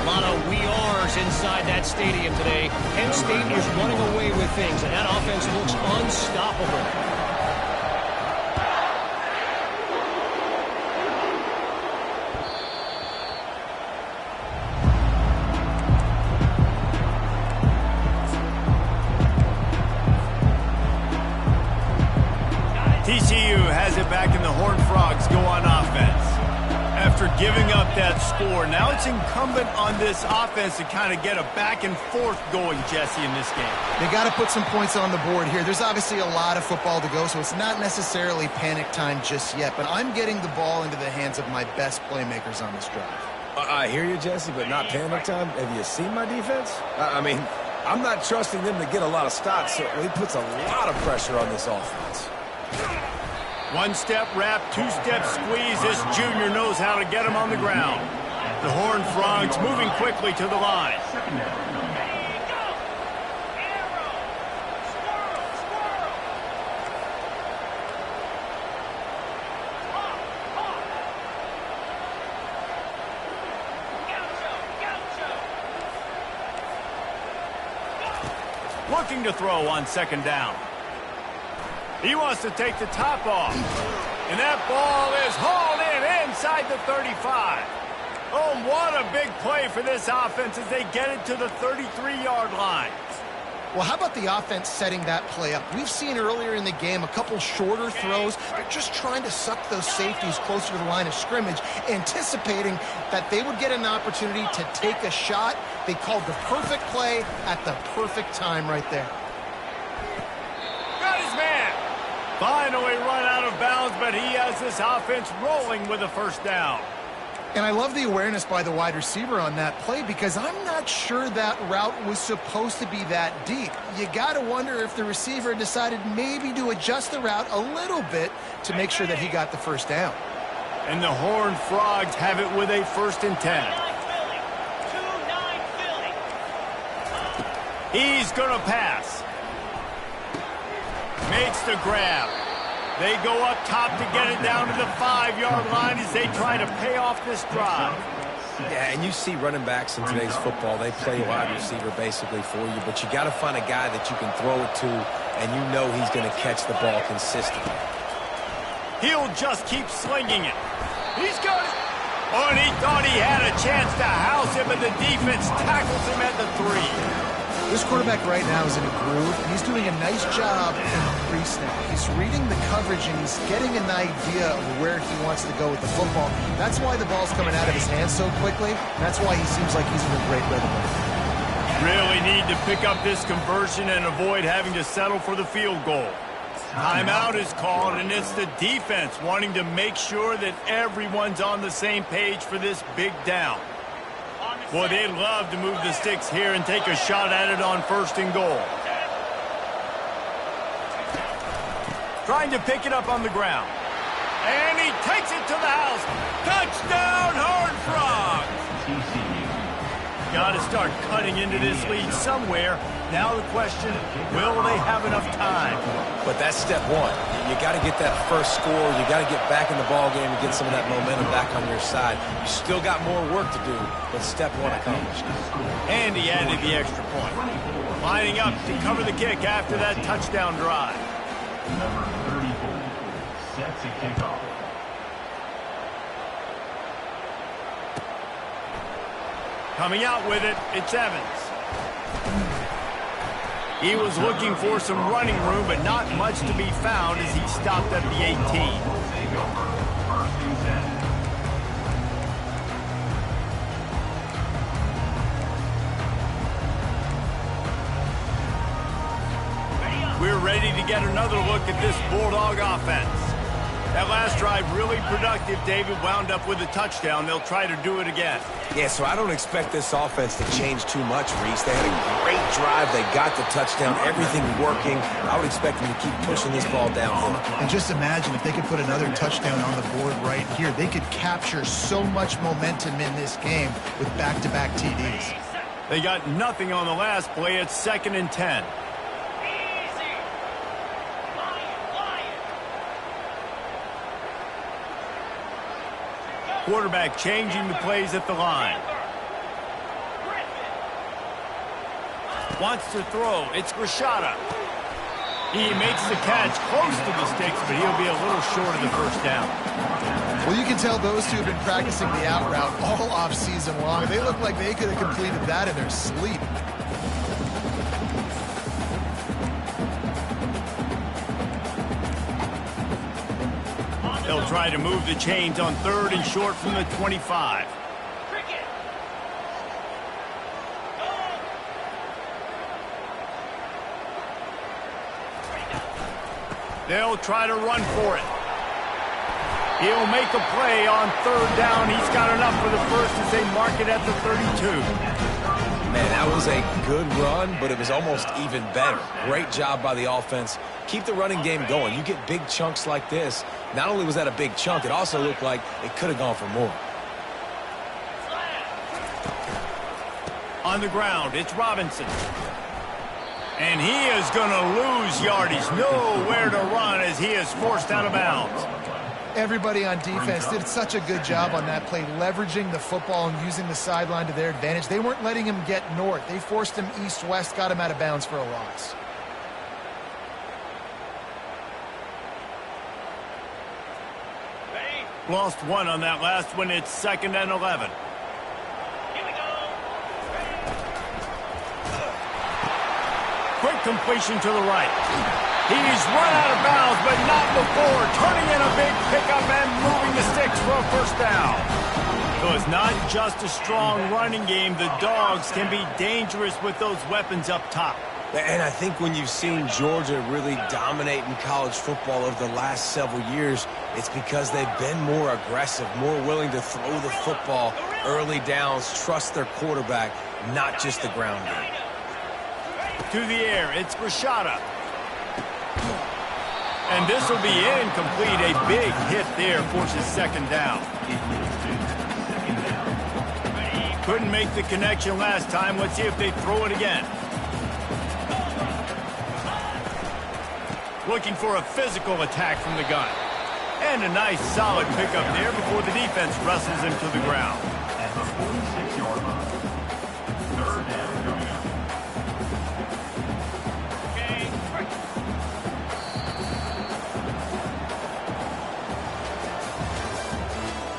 [SPEAKER 6] A lot of we are's inside that stadium today. Penn State is running away with things, and that offense looks unstoppable.
[SPEAKER 1] TCU has it back, and the Horned Frogs go on offense. After giving up that score, now it's incumbent on this offense to kind of get a back and forth going, Jesse, in this game.
[SPEAKER 2] They got to put some points on the board here. There's obviously a lot of football to go, so it's not necessarily panic time just yet, but I'm getting the ball into the hands of my best playmakers on this drive.
[SPEAKER 3] I hear you, Jesse, but not panic time. Have you seen my defense? I mean, I'm not trusting them to get a lot of stops, so he puts a lot of pressure on this offense.
[SPEAKER 1] One-step wrap, two-step squeeze. This junior knows how to get him on the ground. The Horned Frogs moving quickly to the line.
[SPEAKER 5] Second down.
[SPEAKER 1] Looking to throw on 2nd down. He wants to take the top off. And that ball is hauled in inside the 35. Oh, what a big play for this offense as they get it to the 33-yard line.
[SPEAKER 2] Well, how about the offense setting that play up? We've seen earlier in the game a couple shorter throws. They're just trying to suck those safeties closer to the line of scrimmage, anticipating that they would get an opportunity to take a shot. They called the perfect play at the perfect time right there.
[SPEAKER 1] Got his man. Finally run out of bounds, but he has this offense rolling with a 1st down.
[SPEAKER 2] And I love the awareness by the wide receiver on that play because I'm not sure that route was supposed to be that deep. You got to wonder if the receiver decided maybe to adjust the route a little bit to make sure that he got the 1st down.
[SPEAKER 1] And the Horned Frogs have it with a 1st and 10.
[SPEAKER 4] 2-9 Philly.
[SPEAKER 1] He's going to pass. Makes the grab. They go up top to get it down to the 5-yard line as they try to pay off this drive.
[SPEAKER 3] Yeah, and you see running backs in today's football, they play wide receiver basically for you, but you got to find a guy that you can throw it to, and you know he's going to catch the ball consistently.
[SPEAKER 1] He'll just keep slinging it. He's got it. Oh, and he thought he had a chance to house him, but the defense tackles him at the 3.
[SPEAKER 2] This quarterback right now is in a groove, and he's doing a nice job in pre-snap. He's reading the coverage, and he's getting an idea of where he wants to go with the football. That's why the ball's coming out of his hands so quickly. That's why he seems like he's in a great rhythm.
[SPEAKER 1] Really need to pick up this conversion and avoid having to settle for the field goal. Timeout is called, and it's the defense wanting to make sure that everyone's on the same page for this big down. Boy, they'd love to move the sticks here and take a shot at it on 1st and goal. Trying to pick it up on the ground. And he takes it to the house. Touchdown, Horned Frogs! Got to start cutting into this lead somewhere. Now the question, will they have enough time?
[SPEAKER 3] But that's step one. You got to get that first score. You got to get back in the ball game and get some of that momentum back on your side. You still got more work to do, but step one accomplished.
[SPEAKER 1] And he added the extra point. Lining up to cover the kick after that touchdown drive.
[SPEAKER 5] Number 34 sets a kickoff.
[SPEAKER 1] Coming out with it, it's Evans. He was looking for some running room, but not much to be found as he stopped at the 18. We're ready to get another look at this Bulldog offense. That last drive really productive. David wound up with a touchdown. They'll try to do it again.
[SPEAKER 3] Yeah, so I don't expect this offense to change too much, Reese. They had a great drive. They got the touchdown. Everything working. I would expect them to keep pushing this ball downhill.
[SPEAKER 2] And just imagine if they could put another touchdown on the board right here. They could capture so much momentum in this game with back-to-back TDs.
[SPEAKER 1] They got nothing on the last play. It's 2nd and 10. Quarterback changing the plays at the line. Wants to throw. It's Grishada. He makes the catch close to the sticks, but he'll be a little short of the 1st down.
[SPEAKER 2] Well, you can tell those two have been practicing the out route all off-season long. They look like they could have completed that in their sleep.
[SPEAKER 1] They'll try to move the chains on 3rd and short from the 25. They'll try to run for it. He'll make a play on 3rd down. He's got enough for the first as they mark it at the 32.
[SPEAKER 3] Man, that was a good run, but it was almost even better. Great job by the offense. Keep the running game going. You get big chunks like this. Not only was that a big chunk, it also looked like it could have gone for more.
[SPEAKER 1] On the ground, it's Robinson. And he is going to lose yardage. Nowhere to run as he is forced out of bounds.
[SPEAKER 2] Everybody on defense did such a good job on that play, leveraging the football and using the sideline to their advantage. They weren't letting him get north. They forced him east-west, got him out of bounds for a loss.
[SPEAKER 1] Lost one on that last one. It's 2nd and 11. Quick completion to the right. He's run out of bounds, but not before turning in a big pickup and moving the sticks for a 1st down. So it's not just a strong running game. The Dogs can be dangerous with those weapons up top.
[SPEAKER 3] And I think when you've seen Georgia really dominate in college football over the last several years, it's because they've been more aggressive, more willing to throw the football early downs, trust their quarterback, not just the ground game.
[SPEAKER 1] To the air, it's Grishada. And this will be incomplete. A big hit there forces 2nd down. Couldn't make the connection last time. Let's see if they throw it again. Looking for a physical attack from the gun. And a nice solid pickup there before the defense wrestles him to the ground.
[SPEAKER 5] At the 46-yard line. 3rd down coming up.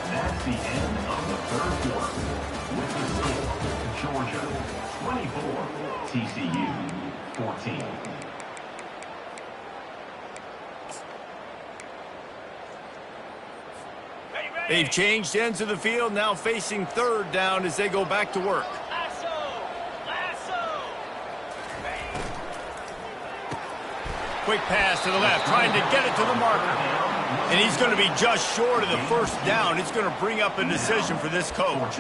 [SPEAKER 5] That's the end of the 3rd quarter. With the score, Georgia 24, TCU 14.
[SPEAKER 1] They've changed ends of the field, now facing 3rd down as they go back to work. quick pass to the left, trying to get it to the marker. And he's going to be just short of the first down. It's going to bring up a decision for this coach.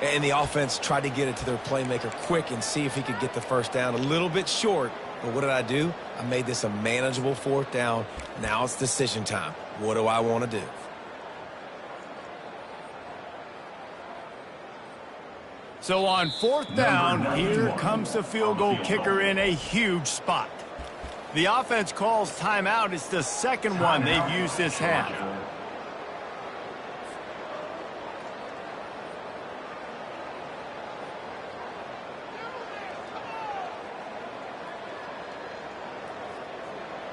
[SPEAKER 3] And the offense tried to get it to their playmaker quick and see if he could get the first down. A little bit short, but what did I do? I made this a manageable fourth down. Now it's decision time. What do I want to do?
[SPEAKER 1] So on fourth down, here comes the field goal kicker in a huge spot. The offense calls timeout. It's the second one they've used this half.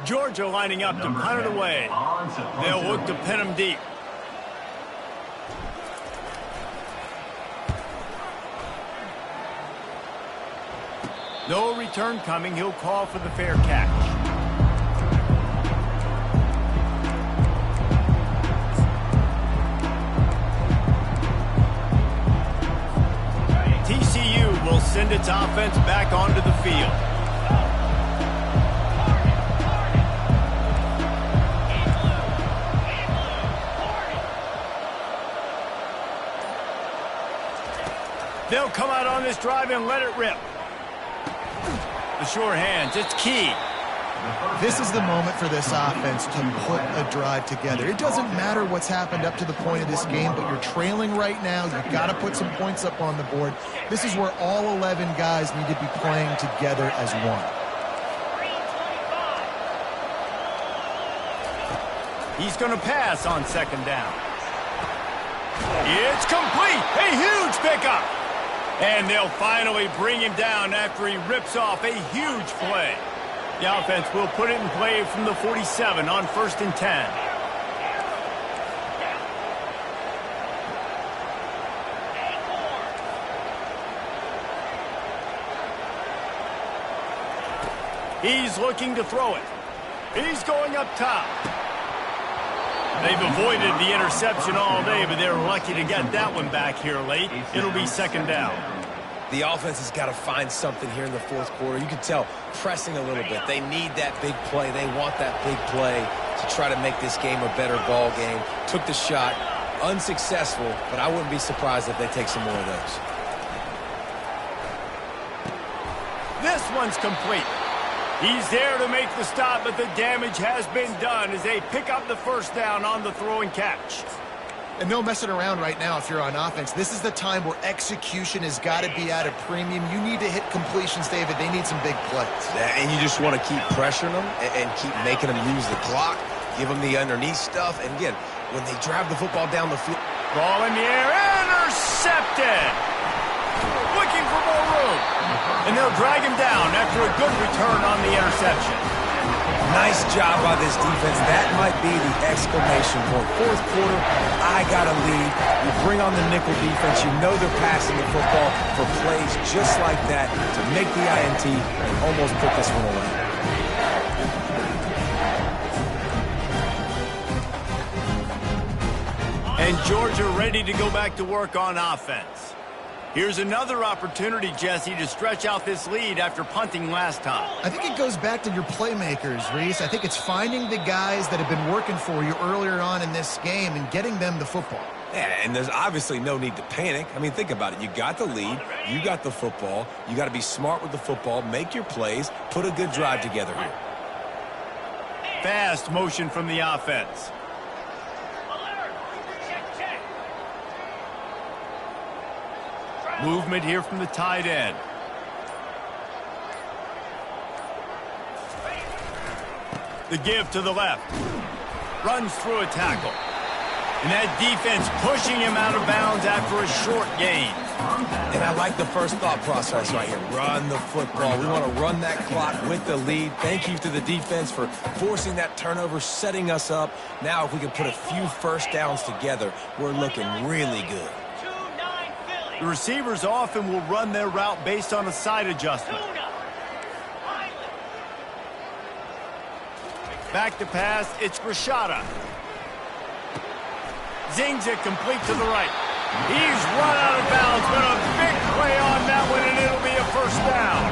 [SPEAKER 1] Georgia lining up to punt it away. They'll look to pin him deep. No return coming. He'll call for the fair catch. TCU will send its offense back onto the field. They'll come out on this drive and let it rip. The sure hands, it's key.
[SPEAKER 2] This is the moment for this offense to put a drive together. It doesn't matter what's happened up to the point of this game, but you're trailing right now. You've got to put some points up on the board. This is where all 11 guys need to be playing together as one.
[SPEAKER 1] He's going to pass on second down. It's complete. A huge pickup. And they'll finally bring him down after he rips off a huge play. The offense will put it in play from the 47 on 1st and 10. He's looking to throw it. He's going up top. They've avoided the interception all day, but they're lucky to get that one back here late. It'll be second down.
[SPEAKER 3] The offense has got to find something here in the fourth quarter. You can tell pressing a little bit. They need that big play. They want that big play to try to make this game a better ball game. Took the shot, unsuccessful, but I wouldn't be surprised if they take some more of those.
[SPEAKER 1] This one's complete. He's there to make the stop, but the damage has been done as they pick up the first down on the throw and catch.
[SPEAKER 2] And no messing around right now if you're on offense. This is the time where execution has got to be at a premium. You need to hit completions, David. They need some big plays.
[SPEAKER 3] Yeah, and you just want to keep pressuring them and keep making them use the clock, give them the underneath stuff. And again, when they drive the football down the field.
[SPEAKER 1] Ball in the air, intercepted. Looking for more room. And they'll drag him down after a good return on the interception.
[SPEAKER 3] Nice job by this defense. That might be the exclamation point. Fourth quarter, I got a lead. You bring on the nickel defense. You know they're passing the football for plays just like that to make the INT and almost put this one away.
[SPEAKER 1] And Georgia ready to go back to work on offense. Here's another opportunity, Jesse, to stretch out this lead after punting last time.
[SPEAKER 2] I think it goes back to your playmakers, Reese. I think it's finding the guys that have been working for you earlier on in this game and getting them the football.
[SPEAKER 3] Yeah, and there's obviously no need to panic. I mean, think about it. You got the lead. You got the football. You got to be smart with the football, make your plays, put a good drive together here.
[SPEAKER 1] Fast motion from the offense. Movement here from the tight end. The give to the left. Runs through a tackle. And that defense pushing him out of bounds after a short gain.
[SPEAKER 3] And I like the first thought process right here. Run the football. We want to run that clock with the lead. Thank you to the defense for forcing that turnover, setting us up. Now if we can put a few first downs together, we're looking really good.
[SPEAKER 1] The receivers often will run their route based on a side adjustment. Back to pass, it's Rashada. Zings it complete to the right. He's run out of bounds, but a big play on that one, and it'll be a first down.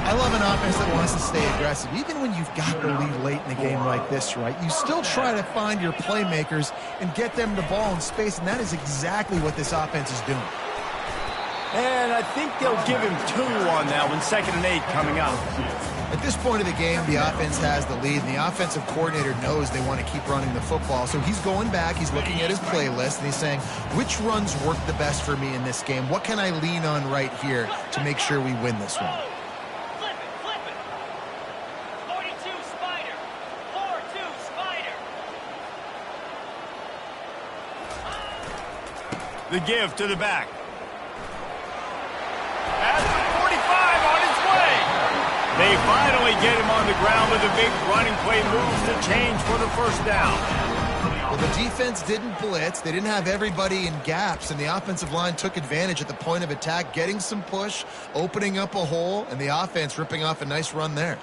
[SPEAKER 2] I I love an offense that wants to stay aggressive. Even when you've got the lead late in a game like this, right, you still try to find your playmakers and get them the ball in space, and that is exactly what this offense is doing.
[SPEAKER 1] And I think they'll give him 2 on that one, 2nd and 8 coming up.
[SPEAKER 2] At this point of the game, the offense has the lead, and the offensive coordinator knows they want to keep running the football. So he's going back, he's looking at his playlist, and he's saying, which runs work the best for me in this game? What can I lean on right here to make sure we win this one?
[SPEAKER 4] Flip it. 42 Spider. 4-2 Spider.
[SPEAKER 1] The give to the back. At the 45 on its way. They finally get him on the ground with a big running play moves to change for the first down.
[SPEAKER 2] Well, the defense didn't blitz. They didn't have everybody in gaps, and the offensive line took advantage at the point of attack, getting some push, opening up a hole, and the offense ripping off a nice run there.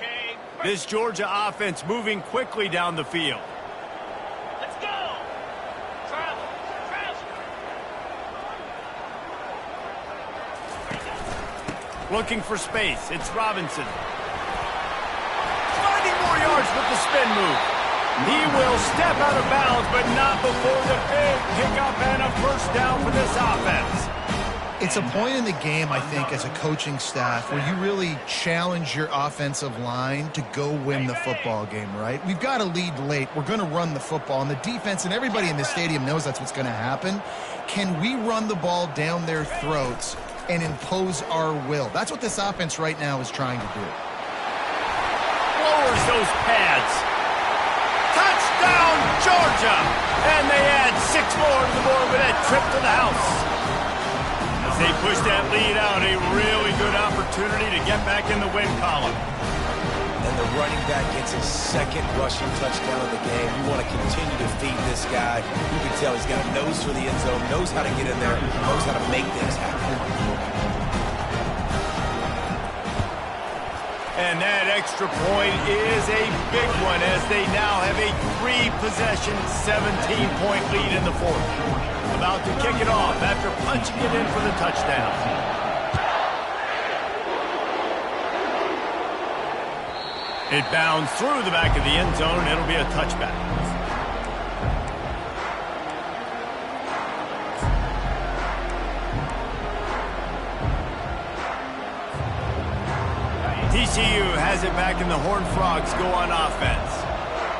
[SPEAKER 1] This Georgia offense moving quickly down the field.
[SPEAKER 4] Let's go. Travel.
[SPEAKER 1] Looking for space. It's Robinson. Finding more yards with the spin move. He will step out of bounds, but not before the big pickup and a first down for this offense.
[SPEAKER 2] It's a point in the game, I think, as a coaching staff where you really challenge your offensive line to go win the football game, right? We've got a lead late. We're going to run the football, and the defense and everybody in the stadium knows that's what's going to happen. Can we run the ball down their throats and impose our will? That's what this offense right now is trying to do.
[SPEAKER 1] Lowers those pads. Touchdown, Georgia! And they add 6 more to the board with that trip to the house. As they push that lead out, a really good opportunity to get back in the win column.
[SPEAKER 3] And the running back gets his 2nd rushing touchdown of the game. You want to continue to feed this guy. You can tell he's got a nose for the end zone, knows how to get in there, knows how to make things happen.
[SPEAKER 1] And that extra point is a big one as they now have a 3-possession, 17-point lead in the 4th. About to kick it off after punching it in for the touchdown. It bounds through the back of the end zone. It'll be a touchback. TCU has it back, and the Horned Frogs go on offense.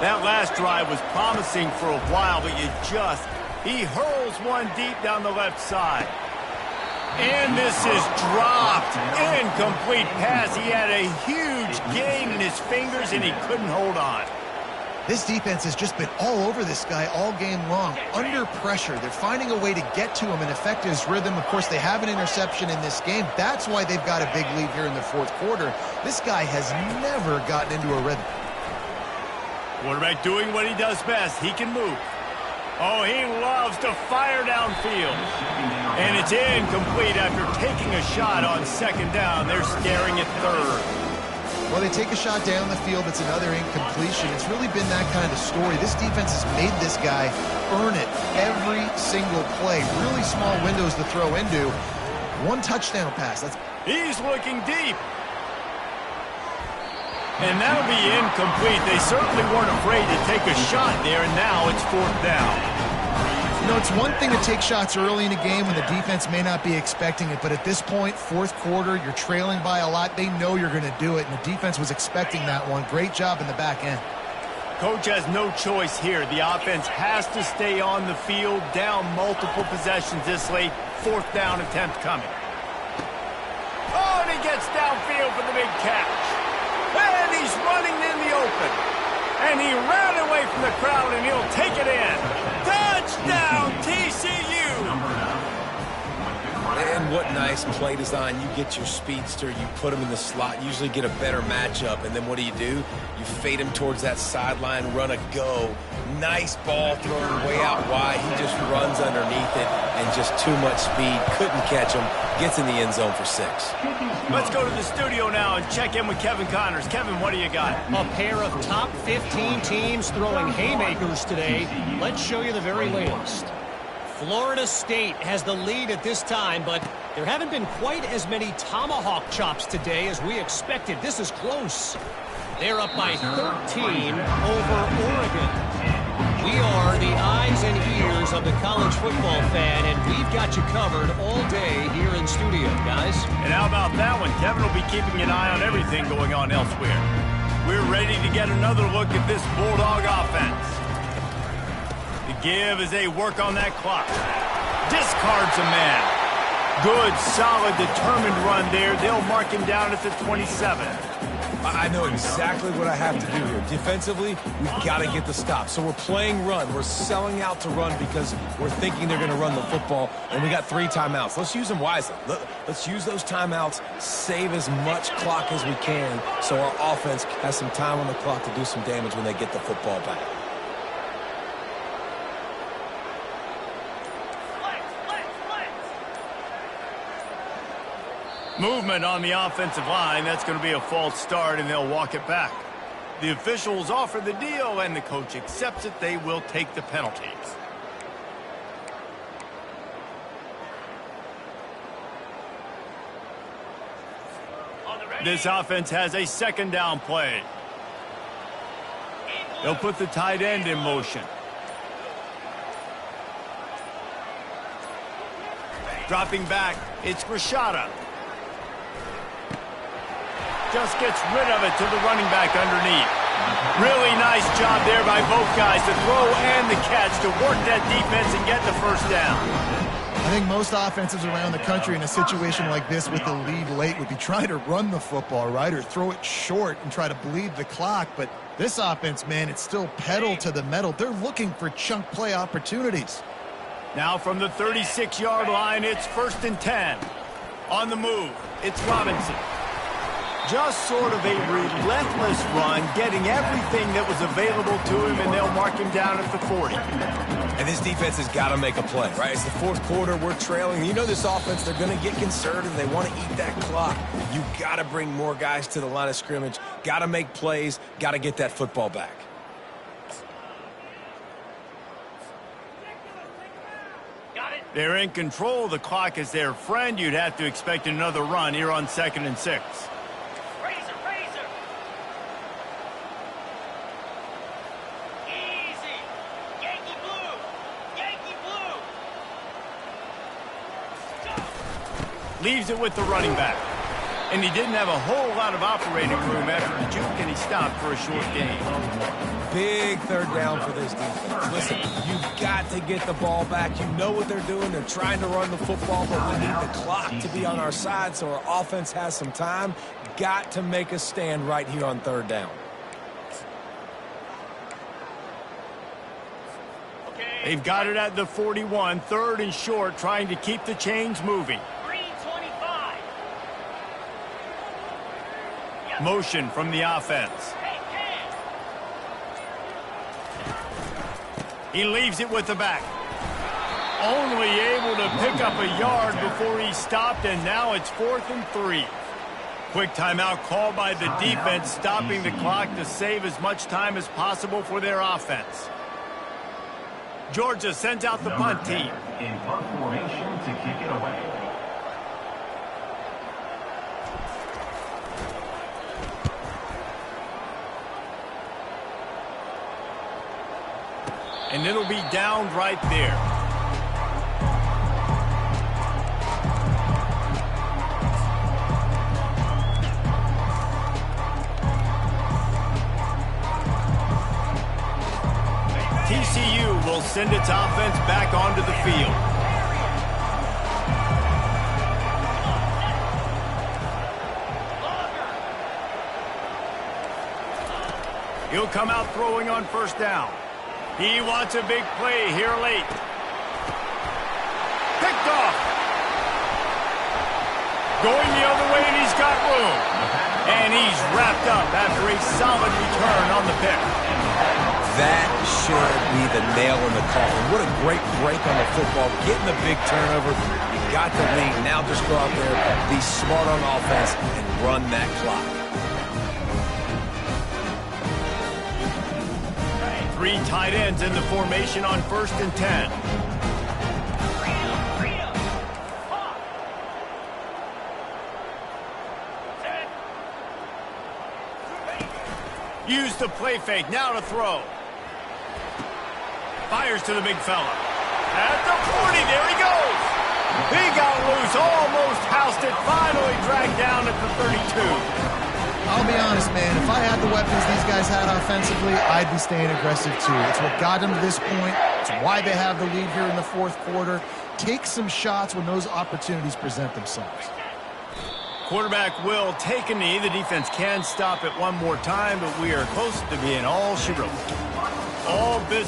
[SPEAKER 1] That last drive was promising for a while, but he hurls one deep down the left side. And this is dropped. Incomplete pass. He had a huge gain in his fingers, and he couldn't hold on.
[SPEAKER 2] This defense has just been all over this guy all game long. Under pressure, they're finding a way to get to him and affect his rhythm. Of course, they have an interception in this game. That's why they've got a big lead here in the 4th quarter. This guy has never gotten into a rhythm.
[SPEAKER 1] Quarterback doing what he does best. He can move. Oh, he loves to fire downfield. And it's incomplete after taking a shot on 2nd down. They're staring at 3rd.
[SPEAKER 2] Well, they take a shot down the field. It's another incompletion. It's really been that kind of story. This defense has made this guy earn it every single play. Really small windows to throw into. 1 touchdown pass.
[SPEAKER 1] He's looking deep. And that'll be incomplete. They certainly weren't afraid to take a shot there, and now it's 4th down.
[SPEAKER 2] You know, it's one thing to take shots early in a game when the defense may not be expecting it, but at this point, 4th quarter, you're trailing by a lot. They know you're going to do it, and the defense was expecting that one. Great job in the back end.
[SPEAKER 1] Coach has no choice here. The offense has to stay on the field, down multiple possessions this late. 4th down attempt coming. Oh, and he gets downfield for the big catch. And he's running in the open. And he ran away from the crowd, and he'll take it in. Touchdown, TCU!
[SPEAKER 3] And what nice play design. You get your speedster, you put him in the slot, usually get a better matchup, and then what do? You fade him towards that sideline, run a go. Nice ball thrown way out wide. He just runs underneath it, and just too much speed. Couldn't catch him. Gets in the end zone for 6.
[SPEAKER 1] Let's go to the studio now and check in with Kevin Connors. Kevin, what do you got?
[SPEAKER 6] A pair of top 15 teams throwing haymakers today. Let's show you the very latest. Florida State has the lead at this time, but there haven't been quite as many tomahawk chops today as we expected. This is close. They're up by 13 over Oregon. We are the eyes and ears of the college football fan, and we've got you covered all day here in studio, guys.
[SPEAKER 1] And how about that one? Kevin will be keeping an eye on everything going on elsewhere. We're ready to get another look at this Bulldog offense. The give as they work on that clock. Discards a man. Good, solid, determined run there. They'll mark him down at the 27.
[SPEAKER 3] I know exactly what I have to do here. Defensively, we've got to get the stop. So we're playing run. We're selling out to run because we're thinking they're going to run the football, and we got 3 timeouts. Let's use them wisely. Let's use those timeouts, save as much clock as we can so our offense has some time on the clock to do some damage when they get the football back.
[SPEAKER 1] Movement on the offensive line. That's going to be a false start, and they'll walk it back. The officials offer the deal, and the coach accepts it. They will take the penalties. This offense has a second down play. They'll put the tight end in motion. Dropping back, it's Rashada. Just gets rid of it to the running back underneath. Really nice job there by both guys to throw and the catch to work that defense and get the first down.
[SPEAKER 2] I think most offenses around the country in a situation like this with the lead late would be trying to run the football, right, or throw it short and try to bleed the clock. But this offense, man, it's still pedal to the metal. They're looking for chunk play opportunities.
[SPEAKER 1] Now from the 36-yard line, it's 1st and 10. On the move, it's Robinson. Just sort of a relentless run, getting everything that was available to him, and they'll mark him down at the 40.
[SPEAKER 3] And this defense has got to make a play, right? It's the 4th quarter. We're trailing. You know this offense, they're going to get conservative. They want to eat that clock. You got to bring more guys to the line of scrimmage. Got to make plays. Got to get that football back.
[SPEAKER 1] They're in control. The clock is their friend. You'd have to expect another run here on 2nd and 6. Leaves it with the running back. And he didn't have a whole lot of operating room after the juke, and he stopped for a short gain.
[SPEAKER 3] Big 3rd down for this defense. Listen, you've got to get the ball back. You know what they're doing. They're trying to run the football, but we need the clock to be on our side so our offense has some time. Got to make a stand right here on 3rd down.
[SPEAKER 1] They've got it at the 41, 3rd and short, trying to keep the chains moving. Motion from the offense. He leaves it with the back. Only able to pick up a yard before he stopped, and now it's 4th and 3. Quick timeout called by the defense, stopping the clock to save as much time as possible for their offense. Georgia sends out the punt team.
[SPEAKER 5] In punt formation to kick it away.
[SPEAKER 1] And it'll be downed right there. TCU will send its offense back onto the field. He'll come out throwing on 1st down. He wants a big play here late. Picked off. Going the other way, and he's got room. And he's wrapped up after a solid return on the pick.
[SPEAKER 3] That should be the nail in the coffin. What a great break on the football. Getting the big turnover. You got the lead. Now just go out there, be smart on offense, and run that clock.
[SPEAKER 1] 3 tight ends in the formation on 1st and 10. Use the play fake. Now to throw. Fires to the big fella. At the 40, there he goes. He got loose, almost housed it, finally dragged down at the 32.
[SPEAKER 2] I'll be honest, man. If I had the weapons these guys had offensively, I'd be staying aggressive too. It's what got them to this point. It's why they have the lead here in the fourth quarter. Take some shots when those opportunities present themselves.
[SPEAKER 1] Quarterback will take a knee. The defense can stop it one more time, but we are close to being all she wrote. All business.